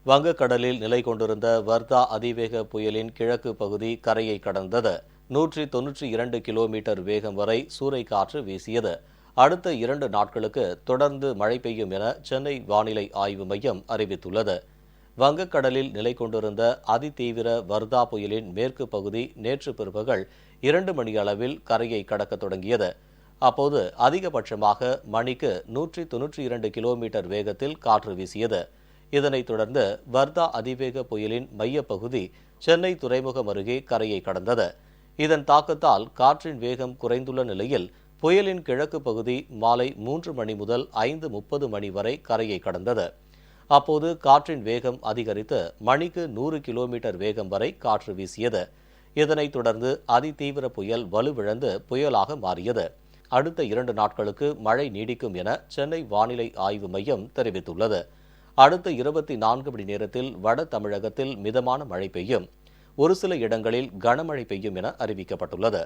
வங்கக்கடலில் நிலை கொண்டிருந்த வர்தா அதிவேக புயலின் கிழக்கு பகுதி கரையை கடந்தது. 192 கிலோமீட்டர் வேகம் வரை சூறைக்காற்று வீசியது. அடுத்த 2 நாட்களுக்கு தொடர்ந்து மழை பெய்யும் என சென்னை வானிலை ஆய்வு மையம் அறிவித்துள்ளது. வங்கக்கடலில் நிலை கொண்டிருந்த அதிதீவிர வர்தா புயலின் மேற்கு பகுதி நேற்று பிற்பகல் 2 மணி அளவில் கரையை கடக்க தொடங்கியது. அப்போது அதிகபட்சமாக மணிக்கு 192 கிலோமீட்டர் வேகத்தில் காற்று வீசியது. இதனைத் தொடர்ந்து வர்தா அதிவேக புயலின் மையப்பகுதி சென்னை துறைமுகம் அருகே கரையை கடந்தது. இதன் தாக்கத்தால் காற்றின் வேகம் குறைந்துள்ள நிலையில் புயலின் கிழக்கு பகுதி மாலை 3 மணி முதல் 5:30 மணி வரை கரையை கடந்தது. அப்போது காற்றின் வேகம் அதிகரித்து மணிக்கு 100 கிலோமீட்டர் வேகம் வரை காற்று வீசியது. இதனைத் தொடர்ந்து அதிதீவிர புயல் வலுவிழந்து புயலாக மாறியது. அடுத்த 2 நாட்களுக்கு மழை நீடிக்கும் என சென்னை வானிலை ஆய்வு மையம் தெரிவித்துள்ளது. அடுத்த 24 மணி நேரத்தில் வட தமிழகத்தில் மிதமான மழை பெய்யும். ஒரு சில இடங்களில் கனமழை பெய்யும் என அறிவிக்கப்பட்டுள்ளது.